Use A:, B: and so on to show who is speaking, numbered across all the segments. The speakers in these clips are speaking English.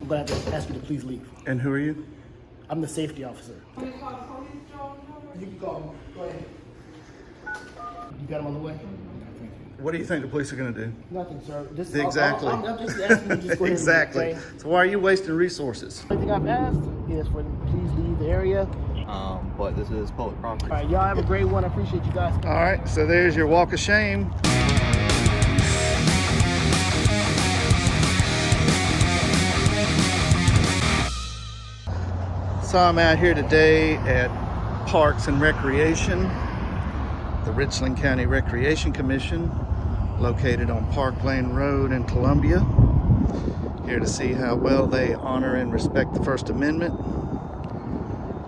A: going to have to ask you to please leave.
B: And who are you?
A: I'm the safety officer. You can call him. Go ahead. You got him on the way?
B: What do you think the police are going to do?
A: Nothing, sir.
B: Exactly.
A: I'm just asking you to just go ahead.
B: Exactly. So why are you wasting resources?
A: Everything I've asked is for them to please leave the area.
C: But this is public property.
A: All right, y'all have a great one. I appreciate you guys.
B: All right, so there's your walk of shame. So I'm out here today at Parks and Recreation, the Richland County Recreation Commission, located on Parklane Rd in Columbia. Here to see how well they honor and respect the First Amendment,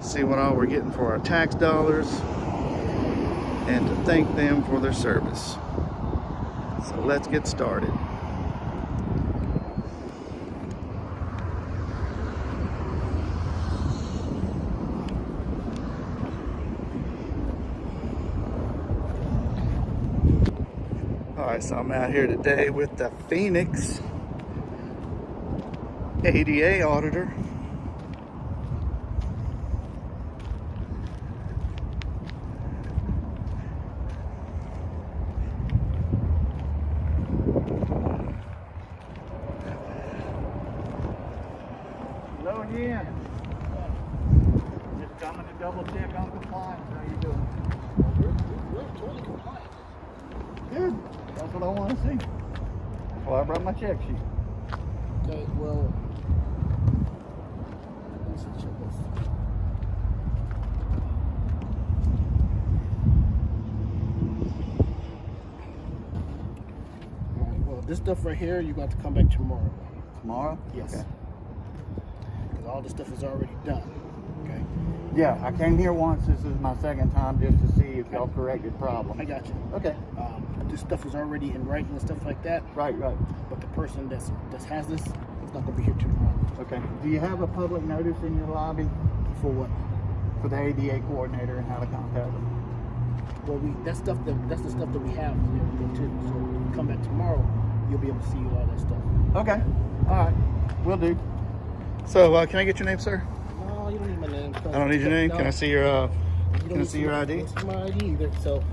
B: see what all we're getting for our tax dollars, and to thank them for their service. So let's get started. Alright, so I'm out here today with the Phoenix ADA auditor. Hello again. Just coming to double check on compliance. How you doing?
A: We're totally compliant.
B: Good. That's what I want to see. That's why I brought my check sheet.
A: Okay, well, let me see, check this. All right, well, this stuff right here, you're going to have to come back tomorrow.
B: Tomorrow?
A: Yes.
B: Okay.
A: Because all this stuff is already done. Okay.
C: Yeah, I came here once. This is my second time just to see if y'all corrected problems.
A: I got you.
C: Okay.
A: This stuff is already in writing and stuff like that.
C: Right.
A: But the person that has this is not going to be here tomorrow.
C: Okay. Do you have a public notice in your lobby
A: For what?
C: for the ADA coordinator and how to contact them?
A: Well, that's the stuff that we have and everything too. So when you come back tomorrow, you'll be able to see all that stuff.
C: Okay. All right. Will do.
B: So, can I get your name, sir?
A: No, you don't need my name.
B: I don't need your name.
A: No,
B: Can I see your
A: you
B: can I see your ID?
A: You don't need my ID either. So,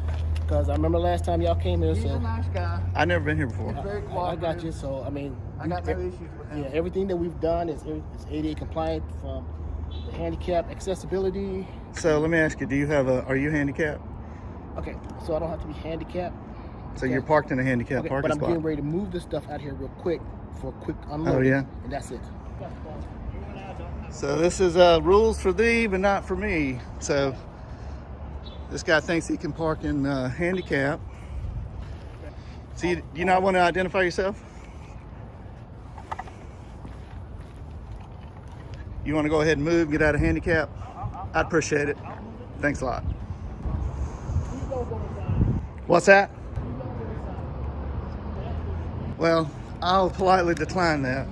A: because I remember last time y'all came here,
C: He's
A: so
C: a nice guy.
B: I've never been here before.
C: Very
A: I got you. So, I mean,
C: I got no issues with him.
A: yeah, everything that we've done is ADA compliant, from the handicap accessibility.
B: So let me ask you: do you have are you handicapped?
A: Okay, so I don't have to be handicapped.
B: So you're parked in a handicapped
A: Okay,
B: parking
A: but I'm
B: spot.
A: getting ready to move this stuff out here real quick for a quick unload.
B: Oh, yeah?
A: And that's it.
B: So this is rules for thee, but not for me. So this guy thinks he can park in handicap. So you not want to identify yourself? You want to go ahead and move, get out of handicap? I'd appreciate it. Thanks a lot. What's that? Well, I'll politely decline that.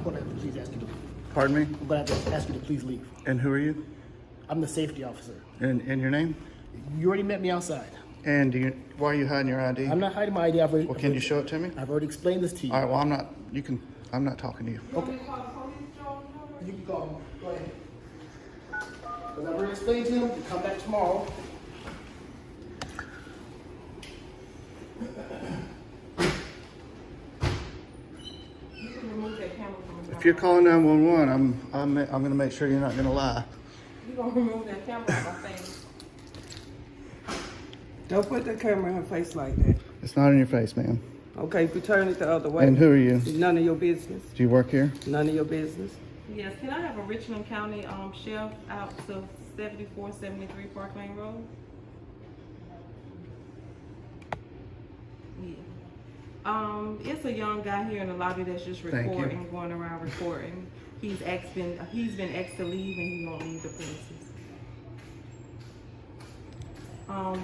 A: I'm gonna have to please ask you to.
B: Pardon me?
A: I'm gonna have to ask you to please leave.
B: And who are you?
A: I'm the safety officer.
B: And your name?
A: You already met me outside.
B: And why are you hiding your ID?
A: I'm not hiding my ID.
B: Well, can you show it to me?
A: I've already explained this to you.
B: All right, well, I'm not talking to you.
A: Okay. You can call him. Go ahead. Because I've already explained to him to come back tomorrow.
B: If you're calling 911, I'm going to make sure you're not going to lie.
D: You gonna remove that camera out my face?
E: Don't put the camera in her face like that.
B: It's not in your face, ma'am.
E: Okay, if you turn it the other way.
B: And who are you?
E: None of your business.
B: Do you work here?
E: None of your business.
D: Yes, can I have a Richland County sheriff out to 7473 Parklane Road? Yeah. It's a young guy here in the lobby that's just
B: Thank you.
D: recording, going around recording. He's been asked to leave and he won't leave the premises.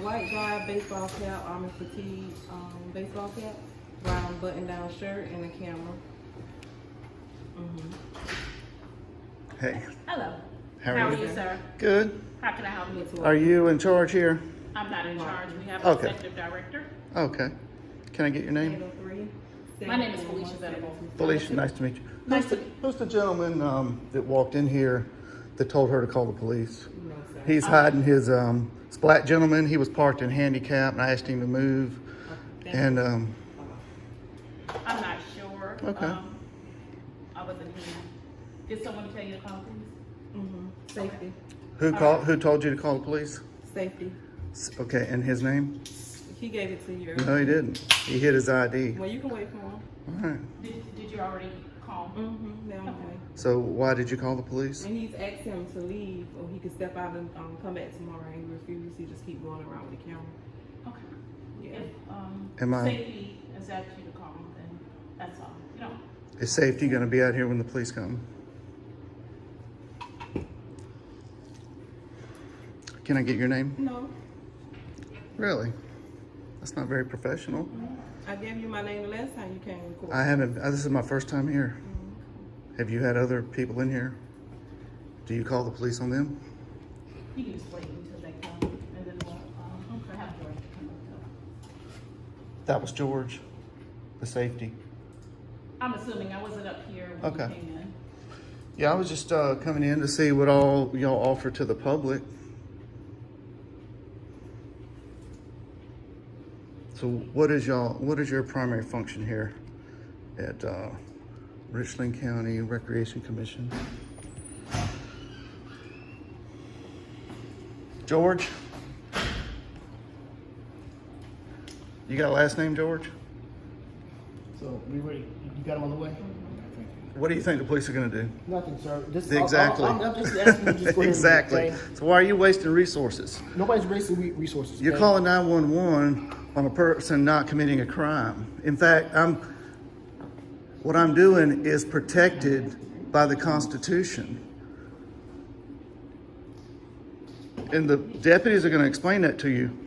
D: White guy, baseball cap, army fatigue, baseball cap, brown button-down shirt, and a camera.
B: Hey,
F: Hello.
B: how are you?
F: sir?
B: Good.
F: How can I help you?
B: Are you in charge here?
F: I'm not in charge. We have an
B: Okay.
F: executive director.
B: Okay. Can I get your name?
D: 803.
F: My name is Felicia Venable.
B: Felicia, nice to meet you.
F: Nice to
B: Who's the gentleman that walked in here that told her to call the police?
D: No, sir.
B: He's hiding his, it's a black gentleman. He was parked in handicap and I asked him to move. And,
F: I'm not sure.
B: Okay.
F: I wasn't here. Did someone tell you to call please?
D: Safety.
B: who told you to call the police?
D: Safety.
B: Okay, and his name?
D: He gave it to you.
B: No, he didn't. He hid his ID.
D: Well, you can wait for him.
B: All right.
F: Did you already call?
D: Now okay.
B: So why did you call the police?
D: And he's asked him to leave, or he could step out and come back tomorrow. And he refused. He just keep going around with the camera.
F: Okay.
D: Yeah.
B: Am I-
F: Safety has asked you to call, then that's all. You know.
B: Is safety going to be out here when the police come? Can I get your name?
D: No.
B: Really? That's not very professional.
D: I gave you my name the last time you came to court.
B: I haven't, this is my first time here. Have you had other people in here? Do you call the police on them?
F: You can just wait until they come, and then we'll have George come up.
B: That was George, the safety.
F: I'm assuming I wasn't up here when
B: Okay.
F: you came in.
B: Yeah, I was just coming in to see what all y'all offer to the public. So what is your primary function here at Richland County Recreation Commission? George? You got a last name, George?
A: So we ready? You got him on the way? Thank you.
B: What do you think the police are going to do?
A: Nothing, sir. Just,
B: Exactly.
A: I'm just asking you to just go ahead and
B: Exactly.
A: explain.
B: So why are you wasting resources?
A: Nobody's wasting resources.
B: You're
A: okay?
B: calling 911 on a person not committing a crime. In fact, what I'm doing is protected by the Constitution. And the deputies are going to explain that to you.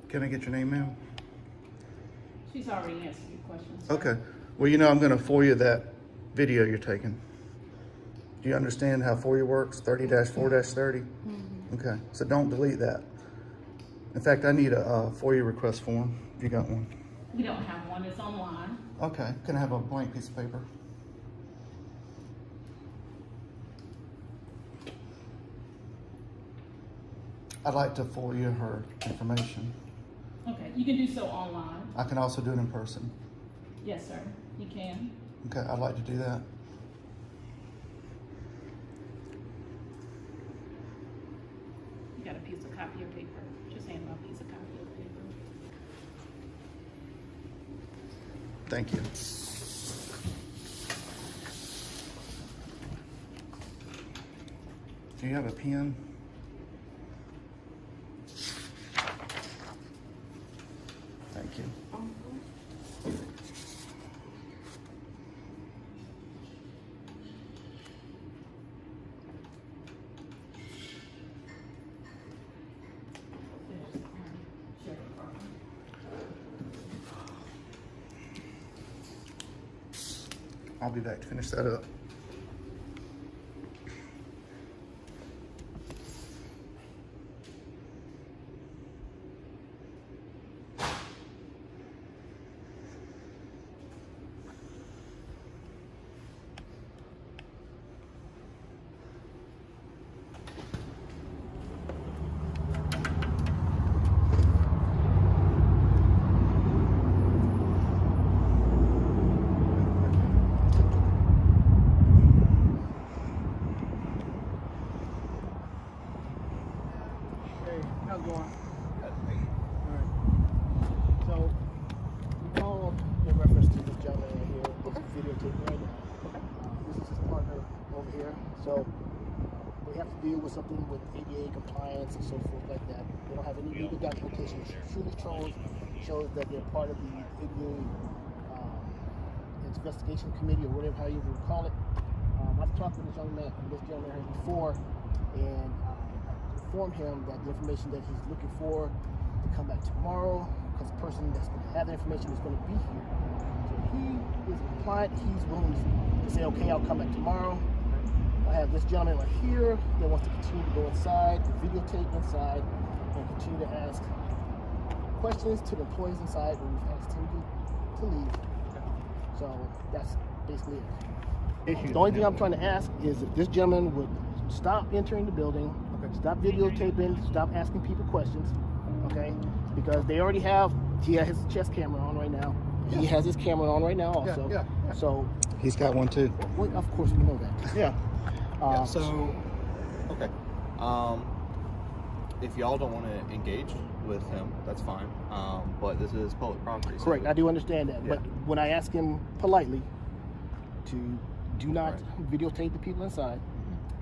B: Can I get your name, ma'am?
F: She's already answered your questions.
B: Okay. Well, you know I'm going to FOIA that video you're taking. Do you understand how FOIA works? 30-4-30? Okay. So don't delete that. In fact, I need a FOIA request form. If you got one.
F: We don't have one. It's online.
B: Okay. Can I have a blank piece of paper? I'd like to FOIA her information.
F: Okay. You can do so online.
B: I can also do it in person.
F: Yes, sir. You can.
B: Okay. I'd like to do that.
F: You got a piece of copy of paper. Just hand my piece of copy of paper.
B: Thank you. Do you have a pen? Thank you. I'll be back to finish that up.
A: How's it going? Alright. So, we called in reference to this gentleman right here. This is videotaping right now. This is his partner over here. So, they have to deal with something with ADA compliance and so forth like that. They don't have any legal documentation. It truly shows that they're part of the ADA investigation committee or whatever, how you would call it. I've talked with this gentleman here before, and informed him that the information that he's looking for to come back tomorrow, because the person that's going to have the information is going to be here. So he is compliant. He's willing to say, okay, I'll come back tomorrow. I have this gentleman right here that wants to continue to go inside, to videotape inside, and continue to ask questions to the employees inside when we've asked him to leave. So that's basically it. The only thing I'm trying to ask is if this gentleman would stop entering the building, stop videotaping, stop asking people questions, okay? Because they already have, he has his chest camera on right now. He has his camera on right now also.
B: Yeah.
A: So,
B: He's got one too.
A: well, of course we know that.
B: Yeah.
G: So, okay. If y'all don't want to engage with him, that's fine. But this is public property. So
A: Correct, I do understand that. But when I ask him politely to do not videotape the people inside,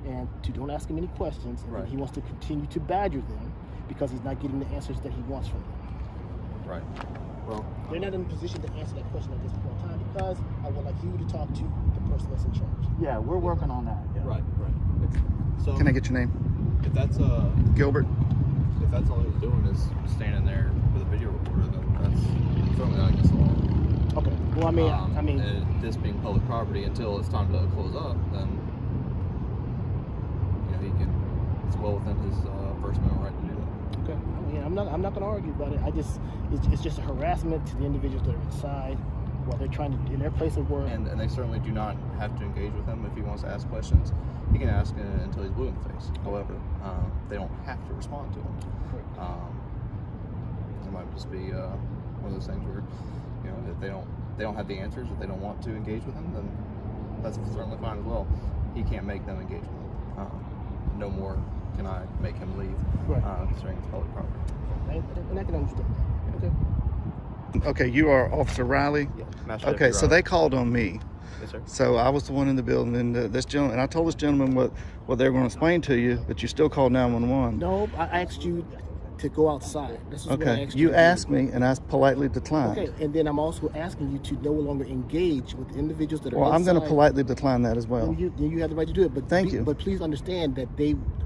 A: and to don't ask him any questions, and he wants to continue to badger them because he's not getting the answers that he wants from them.
G: Right. Well,
A: They're not in a position to answer that question at this point in time because I would like you to talk to the person that's in charge.
C: Yeah, we're working on that. Yeah.
G: right. So
B: Can I get your name?
G: if that's
B: Gilbert.
G: if that's all he's doing is standing there with a video recorder, then that's certainly not against the law.
A: Okay. Well, I mean,
G: and this being public property until it's time to close up, then he can. It's well within his First Amendment right to do that.
A: okay. I mean, I'm not going to argue about it. It's just a harassment to the individuals that are inside while they're trying to in their place of work.
G: And they certainly do not have to engage with him if he wants to ask questions. He can ask until he's blue in the face. However, they don't have to respond to him. It might just be one of those things where, if they don't have the answers, if they don't want to engage with him, then that's certainly fine as well. He can't make them engage with him. No more can I make him leave, considering it's public property.
A: And I can understand that. Okay.
B: Okay, you are Officer Riley?
G: Yeah. Master
B: Okay,
G: Deputy
B: so
G: Riley.
B: they called on me.
G: Yes, sir.
B: So I was the one in the building, and this gentleman, and I told this gentleman what they were going to explain to you, but you still called 911.
A: No, I asked you to go outside. This is what I
B: Okay,
A: asked
B: you
A: to do.
B: asked me, and I politely declined.
A: Okay, and then I'm also asking you to no longer engage with individuals that are
B: Well, I'm
A: inside.
B: going to politely decline that as well.
A: Then you have the right to do it. But
B: Thank you.
A: But please understand that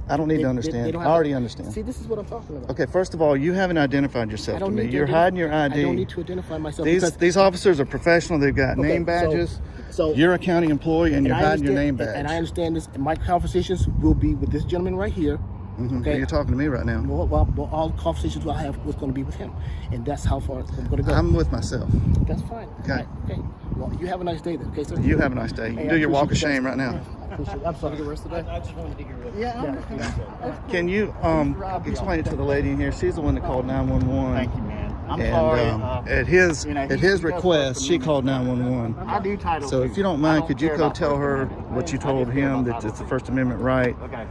B: I don't need to understand.
A: don't
B: I
A: have
B: already
A: to-
B: understand.
A: See, this is what I'm talking about.
B: Okay, first of all, you haven't identified yourself
A: I
B: to
A: don't
B: me.
A: need to
B: You're hiding your ID.
A: I don't need to identify myself.
B: These officers are professional. They've got
A: Okay,
B: name badges.
A: So
B: You're a county employee, and you're
A: I
B: hiding your
A: understand-
B: name badge.
A: And I understand this. And my conversations will be with this gentleman right here.
B: Mhm.
A: Okay.
B: You're talking to me right now.
A: Well, all the conversations I have was going to be with him, and that's how far I'm going to go.
B: I'm with myself.
A: That's fine.
B: Okay.
A: Right, okay. Well, you have a nice day then. Okay, sir.
B: You have a nice day. You
A: Hey,
B: do
A: I
B: your walk of
A: appreciate you
B: shame
A: guys.
B: right now.
A: Yeah, I appreciate it. I'm sorry. The rest of the day.
C: I just wanted to get rid of it.
A: Yeah.
B: Can you explain it to the lady in here? She's the one that called 911.
C: Thank you, man. I'm
B: And
C: sorry.
B: at his
C: he
B: at
C: does
B: his
C: work
B: request,
C: for
B: she
C: me.
B: called 911.
C: I do title.
B: So if you don't mind, could you go tell her what you told him, that it's a First Amendment right?
C: Okay.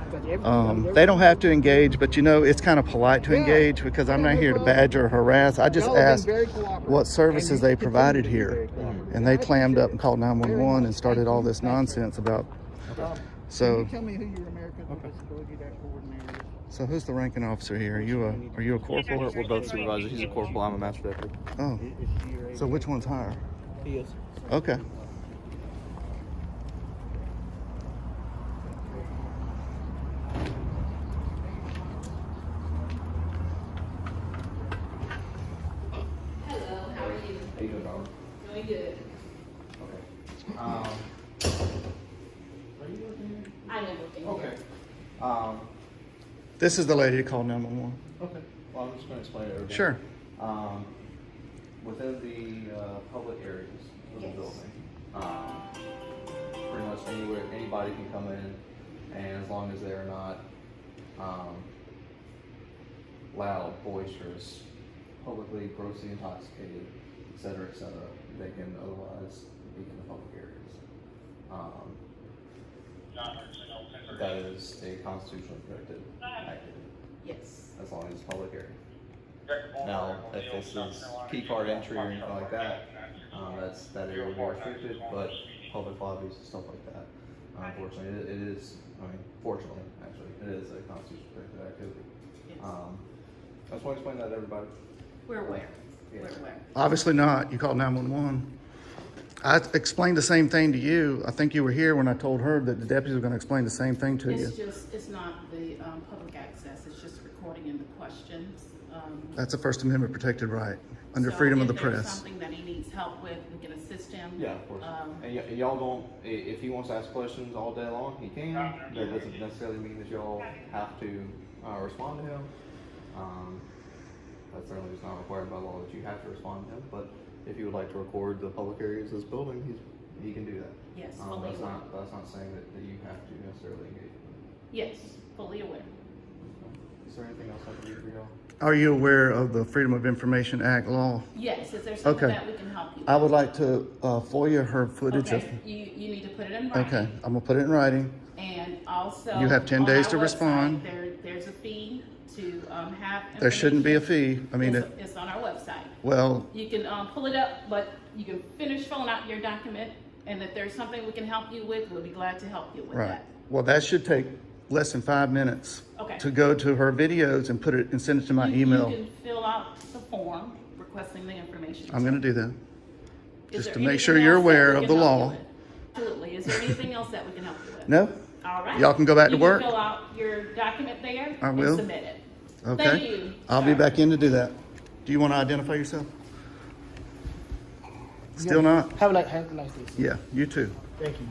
B: They don't have to engage, but it's kind of polite to engage because I'm not here to badger or harass. I just asked what services they provided here, and they clammed up and called 911 and started all this nonsense about. So,
C: Tell me who your American Disability Coordinator is.
B: so who's the ranking officer here? Are you a corporal?
G: We're both supervisors. He's a corporal. I'm a master deputy.
B: Oh,
C: Is she your
B: so which one's higher?
G: He is.
B: Okay.
G: How you doing, Robert?
F: Doing good.
G: Okay.
F: finally looking here.
G: Okay.
B: This is the lady that called 911.
G: Okay. Well, I'm just going to explain it. Everything.
B: Sure.
G: Within the public areas of the
F: Yes.
G: building, pretty much anywhere, anybody can come in, and as long as they're not loud, boisterous, publicly grossly intoxicated, etc., they can otherwise be in the public areas. That is a constitutionally protected activity,
F: Yes.
G: as long as it's public area. Now, if this is key card entry or anything like that, that area would be restricted, but public lobbies and stuff like that, unfortunately, it is, fortunately, actually, it is a constitutionally protected activity.
F: Yes.
G: I just want to explain that to everybody.
F: We're aware.
G: Yeah.
F: We're aware.
B: Obviously not. You called 911. I explained the same thing to you. I think you were here when I told her that the deputies were going to explain the same thing to you.
F: It's not the public access, it's just recording in the questions.
B: That's a First Amendment protected right under
F: So
B: freedom of the
F: if there's
B: press.
F: something that he needs help with, we can assist him.
G: Yeah, of course. And y'all don't, if he wants to ask questions all day long, he can. That doesn't necessarily mean that y'all have to respond to him. That certainly is not required by law that you have to respond to him, but if you would like to record the public areas of this building, he can do that.
F: Yes, fully
G: That's
F: aware.
G: not saying that you have to necessarily engage with him.
F: Yes, fully aware.
G: Is there anything else I can do for y'all?
B: Are you aware of the Freedom of Information Act law?
F: Yes, is there something
B: Okay.
F: that we can help you with?
B: I would like to FOIA her footage
F: Okay, you need to put it in writing.
B: Okay, I'm gonna put it in writing.
F: And also.
B: You have 10
F: on
B: days
F: our
B: to
F: website,
B: respond.
F: There's a fee to have.
B: There shouldn't be a fee. I mean,
F: It's on our website.
B: well,
F: You can pull it up, but you can finish filling out your document, and if there's something we can help you with, we'll be glad to help you with
B: right.
F: that.
B: Well, that should take less than 5 minutes
F: Okay.
B: to go to her videos and put it and send it to my email.
F: You can fill out the form requesting the information.
B: I'm gonna do that.
F: Is
B: Just
F: there
B: to make
F: anything
B: sure you're
F: else that
B: aware
F: we
B: of
F: can
B: the
F: help you
B: law.
F: with? Absolutely. Is there anything else that we can help you with?
B: No?
F: All right.
B: Y'all can go back to work?
F: You can fill out your document there.
B: I will.
F: And submit it.
B: Okay.
F: Thank you.
B: I'll be
F: sir.
B: back in to do that. Do you want to identify yourself? Still not?
A: Have a nice day.
B: Yeah, you too.
A: Thank you.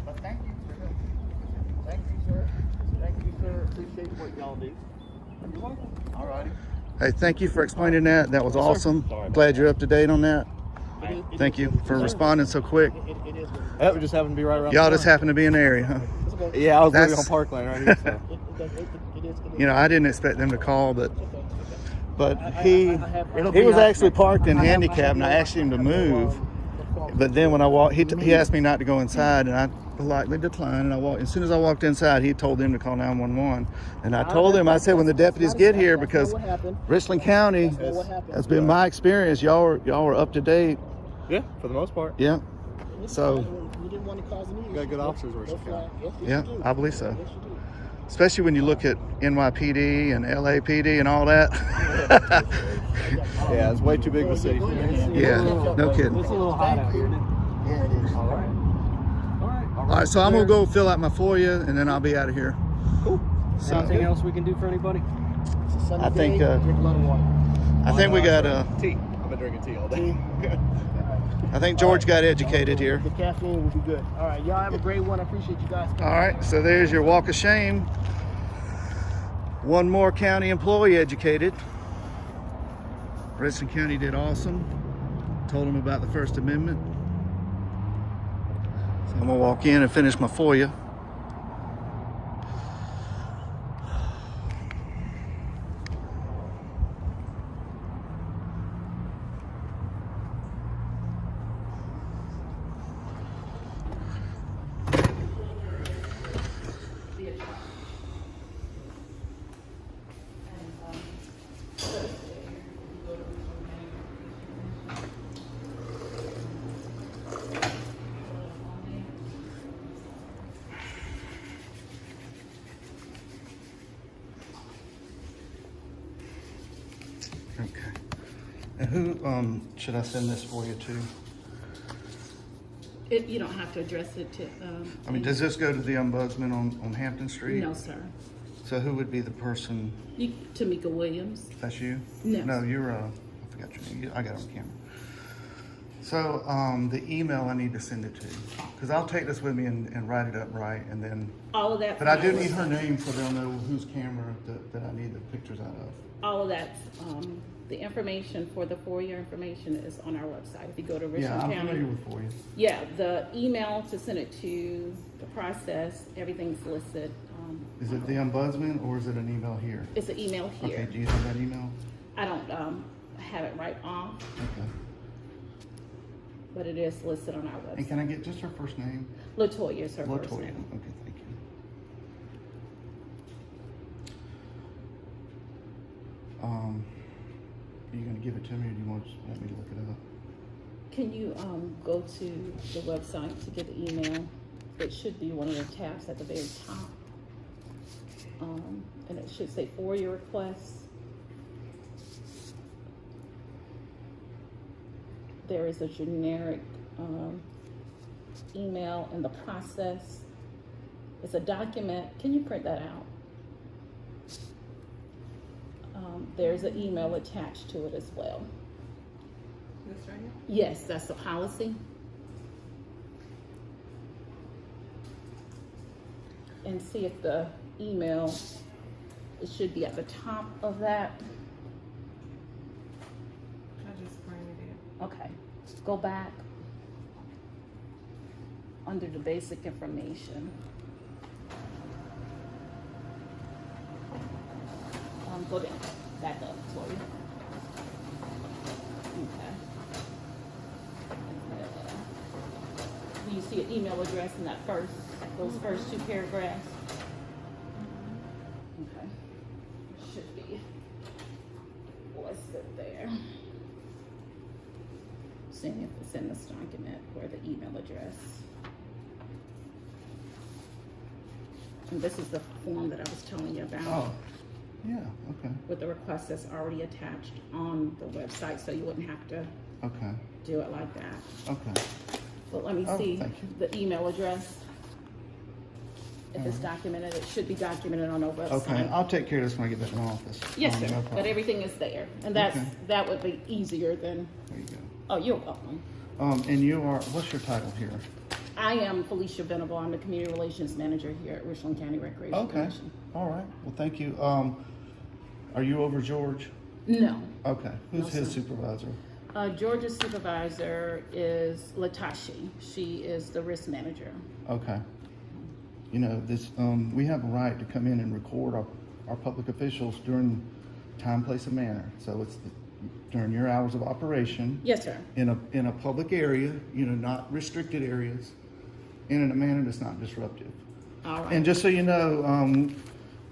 C: But thank you, sir. Thank you, sir. Thank you, sir. Appreciate what y'all do. You're welcome. All righty.
B: Hey, thank you for explaining that. That was awesome. Glad you're up to date on that. Thank you for responding so quick.
A: It is what
G: That would just happen to be right around.
B: Y'all just happen to be in the area, huh?
A: it's okay.
G: Yeah, I was living on
B: That's-
G: Parklane right here. So.
A: It is.
B: You know, I didn't expect them to call, but he
A: It'll
B: he
A: be
B: was
A: out.
B: actually parked in handicap, and I asked him to move. But then when I walked, he asked me not to go inside, and I politely declined. And I walked. As soon as I walked inside, he told them to call 911. And I told him, I said, when the deputies get here, because Richland County has been my experience. Y'all were up to date.
G: Yeah, for the most part.
B: Yeah. So
A: You didn't want to cause any issues.
G: Got good officers, Richland County.
A: Yes,
B: yeah,
A: you do.
B: I believe so.
A: Yes, you do.
B: Especially when you look at NYPD and LAPD and all that.
G: Yeah, it's way too big of a city for me.
B: Yeah, no kidding.
A: It's a little hot out here. Yeah, it is.
G: All right.
B: All right, so I'm gonna go fill out my FOIA and then I'll be out of here.
G: Cool.
B: So,
H: Anything else we can do for anybody?
A: It's a sunny
B: I think,
A: day. Drink a lot of water.
B: I think we got
G: Tea. I've been drinking tea all day.
B: I think George got educated here.
A: The caffeine will be good. All right, y'all have a great one. I appreciate you guys coming.
B: All right, so there's your walk of shame. One more county employee educated. Richland County did awesome. Told them about the First Amendment. So I'm gonna walk in and finish my FOIA. Okay. And who should I send this FOIA to?
F: You don't have to address it to.
B: I mean, does this go to the ombudsman on Hampton Street?
F: No, sir.
B: So who would be the person?
F: Tamika Williams.
B: That's you?
F: No.
B: No, you're I forgot your name. I got it on camera. So the email I need to send it to, because I'll take this with me and write it up right, and then.
F: All of that.
B: But I do need her name so they'll know whose camera that I need the pictures out of.
F: All of that. The information for the FOIA information is on our website. If you go to Richland
B: Yeah, I'm
F: County.
B: familiar with FOIA.
F: Yeah, the email to send it to, the process, everything's listed.
B: Is it the ombudsman or is it an email here?
F: It's an email here.
B: Okay, do you have that email?
F: I don't have it right off,
B: Okay.
F: but it is listed on our
B: And
F: website.
B: can I get just her first name?
F: Latoya is her first
B: Latoya.
F: name.
B: Okay, thank you. Are you gonna give it to me or do you want me to look it up?
F: Can you go to the website to get the email? It should be one of the tabs at the very top. And it should say FOIA requests. There is a generic email in the process. It's a document. Can you print that out? There's an email attached to it as well.
D: This right here?
F: Yes, that's the policy. And see if the email, it should be at the top of that.
D: I just printed it.
F: Okay, go back under the basic information. Go down, back up, Tori. Okay. Do you see an email address in that those first two paragraphs? Okay. Should be listed there. Seeing if it's in this document or the email address. And this is the form that I was telling you about.
B: Oh, yeah, okay,
F: With the request that's already attached on the website, so you wouldn't have to
B: okay,
F: do it like that.
B: okay.
F: But let me
B: Oh,
F: see
B: thank you.
F: the email address. If it's documented, it should be documented on our website.
B: Okay, I'll take care of this when I get back in the office.
F: Yes,
B: No
F: sir,
B: problem.
F: but everything is there, and
B: Okay.
F: that would be easier than,
B: There you go.
F: oh, you're welcome.
B: And you are, what's your title here?
F: I am Felicia Venable. I'm the Community Relations Manager here at Richland County Recreation
B: Okay,
F: Commission.
B: all right, well, thank you. Are you over George?
F: No.
B: Okay, who's
F: No,
B: his
F: sir.
B: supervisor?
F: Georgia's supervisor is Latashi. She is the risk manager.
B: Okay. You know, this, we have a right to come in and record our public officials during time, place, and manner. So it's during your hours of operation.
F: Yes, sir.
B: In a public area, you know, not restricted areas, and in a manner that's not disruptive.
F: All right.
B: And just so you know,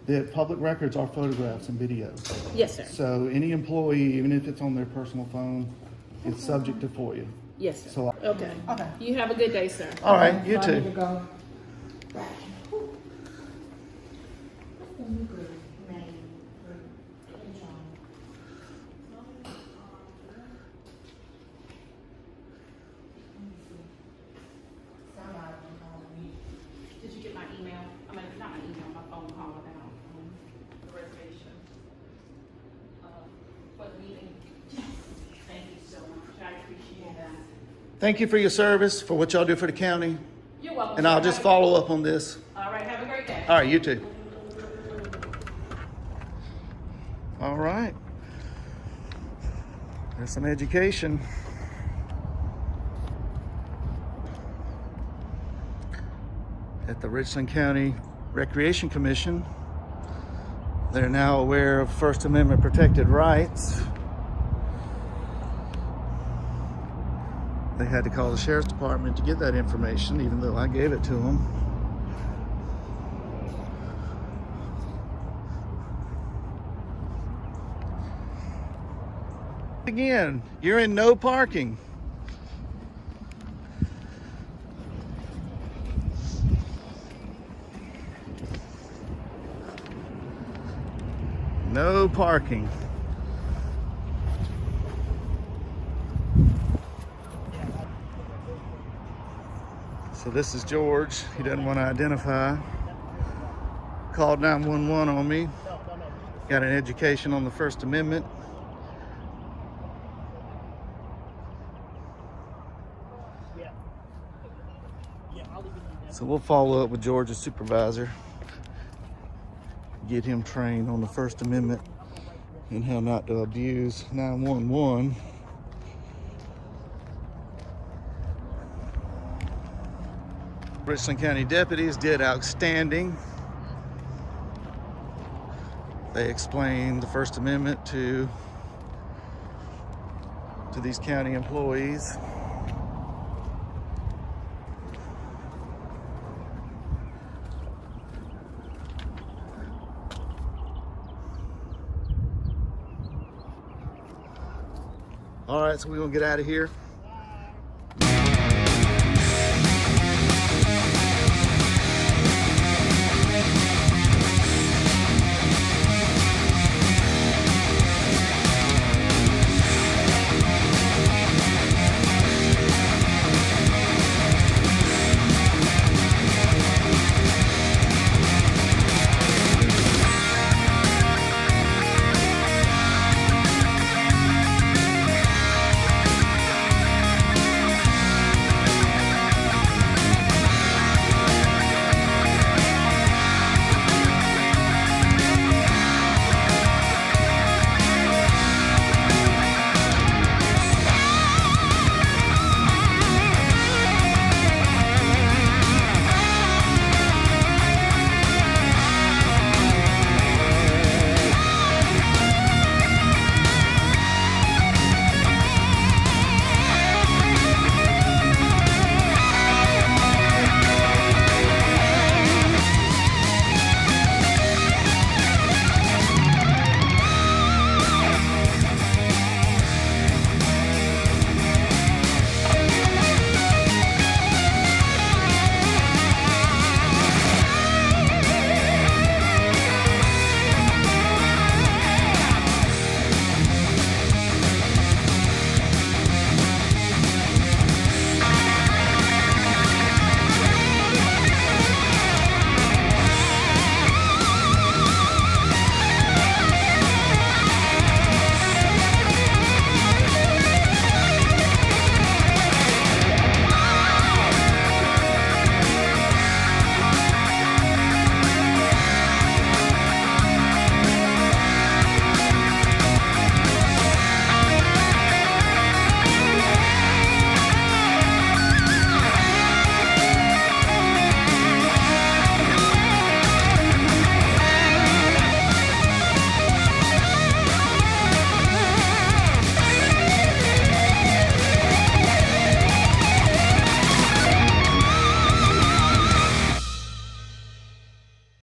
B: that public records are photographs and videos.
F: Yes, sir.
B: So any employee, even if it's on their personal phone, it's subject to FOIA.
F: Yes, sir.
B: So,
F: Okay. You have a good day, sir.
B: all right, you too.
F: Did you get my email? I mean, not my email, my phone call about the reservation for the meeting? Thank you so much. I appreciate that.
B: Thank you for your service, for what y'all do for the county,
F: You're welcome.
B: and
F: sir.
B: I'll just follow up on this.
F: All right. Have a great day.
B: All right, you too. All right. There's some education. At the Richland County Recreation Commission, they're now aware of First Amendment protected rights. They had to call the Sheriff's Department to get that information, even though I gave it to them. Again, you're in no parking. No parking. So this is George. He doesn't want to identify. Called 911 on me. Got an education on the First Amendment. So we'll follow up with George's supervisor, get him trained on the First Amendment and how not to abuse 911. Richland County deputies did outstanding. They explained the First Amendment to these county employees. All right, so we're gonna get out of here.